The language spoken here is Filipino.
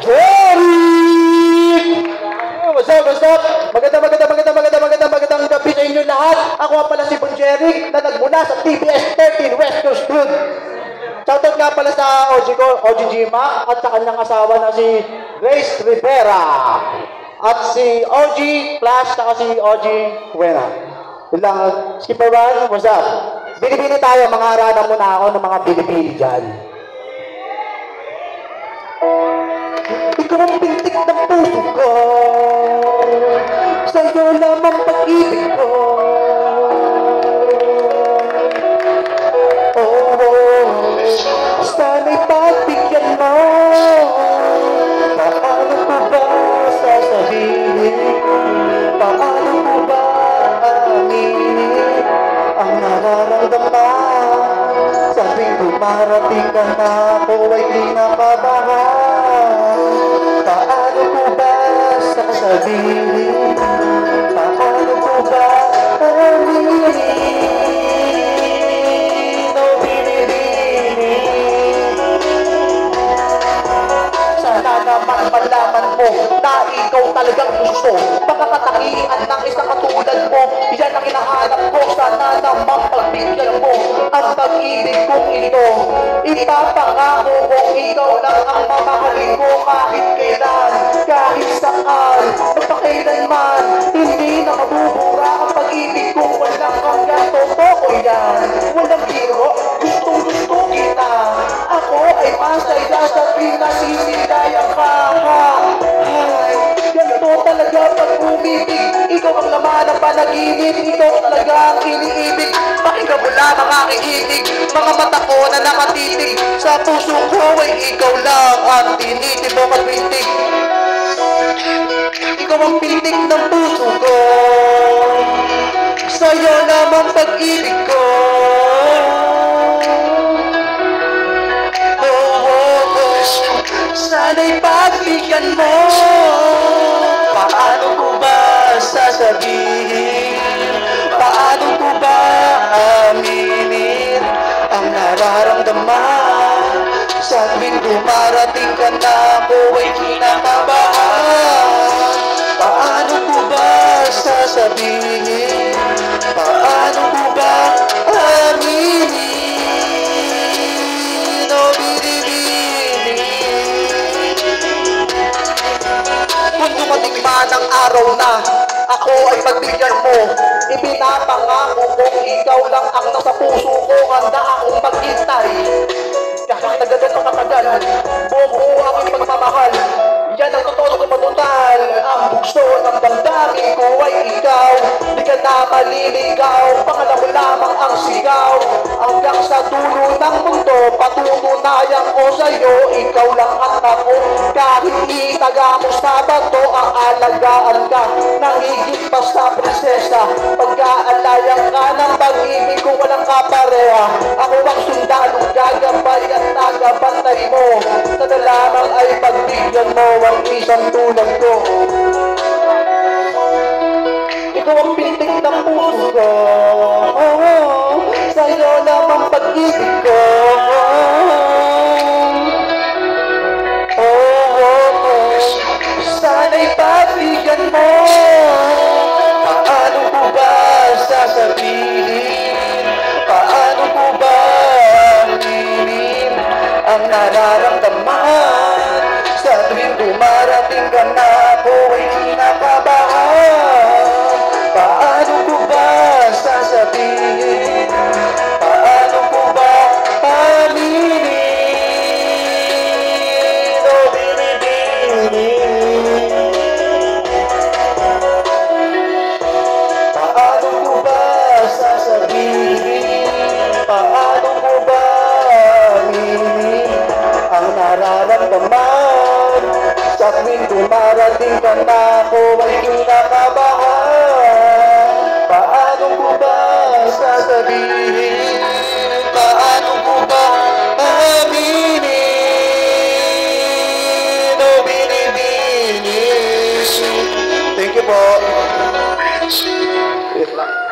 Jeric! What's up? Magandang gabi sa inyo lahat. Ako nga pala si Bon Jeric na nagmula sa TBS 13 West Coast Hood. Shoutout nga pala sa OG ko, OG Gima, at sa kanyang asawa na si Grace Rivera. At si OG Flash, saka si OG Cuena. Yun lang, Skipper One, what's up? Bili-bili tayo, mga harana muna ako ng mga bili-bili dyan. Ikaw ang pintik ng puso ko, sa'yo lamang pag-ibig ko. Sana'y pagbigyan mo, paano ko ba sasabihin, paano ko ba aminin ang nararamdaman. Sabing dumarating ka na, ako ay kinakabahan. Paano ko ba sasabihin, paano ko ba aminin. Naman malaman mo na ikaw talagang gusto makakatakian ng isang katulad mo. Yan ang hinahanap ko, sana naman pagbigyan mo ang pag-ibig kong ito. Ipapangako kong ikaw lang ang mamahalin ko kahit kailan, kahit saan, magpakailanman. Hindi na mabubura ang pag-ibig kong walang hanggan. Totoo yan, walang biro, gustong gusto kita. Ako ay masaya sa pinasisigayan ka. Ay, ganito talaga pag umibig. Ikaw ang laman ng panaginip, ikaw talaga ang iniibig. Pakinggan mo lamang aking hilig, mga mata ko na nakatitig. Sa puso ko ay ikaw lang ang tinitibok at pintig. Ikaw ang pintig ng puso ko, sa'yo naman pag-ibig ko. Sana'y pagbigyan mo, paano ko ba sasabihin, paano ko ba aminin ang nararamdaman. Sa tuwing dumarating ka na, ako ay kinakabahan. Paano ko ba sasabihin, paano ko ba aminin. Oh, kung dumating man ang araw na ako ay pagbigyan mo, ipinapangako kong ikaw lang ang nasa puso ko, handa akong maghintay. Kahit nagagat ang katagal, buong aking pagmamahal. Yan ang totoo ko matutal, ang bukso ng damdamin ko ay ikaw. Di ka na maliligaw, pangalawa lamang ang sigaw. Hanggang sa dulo ng mundo, patutunayan ko sa'yo, ikaw lang ang ako. Kahit itaga mo sa bato, ang alagaan ka nang higit pa sa prinsesa. Pagkaalayan ka ng pag-ibig ko walang kapareha. Ako ang sundalong gagabay at tagabantay mo. Sana lamang ay pagbigyan mo ang isang tulad ko. Ikaw ang pintig ng puso ko, sa'yo lamang pag-ibig ko. Sana'y pagbigyan mo, paano ko ba sasabihin, paano ko ba aminin ang nararamdaman. Sa tuwing dumarating ka na, ako ay kinakabahan. Paano ko ba sasabihin, paano ko ba aminin. Oh, binibini, paano ko ba sasabihin, paano ko ba aminin ang nararamdaman. Sa tuwing dumarating ka na, ako ay kinakabahan. Paano ko ba sasabihin, paano ko ba aminin. Oh, binibini. Thank you po.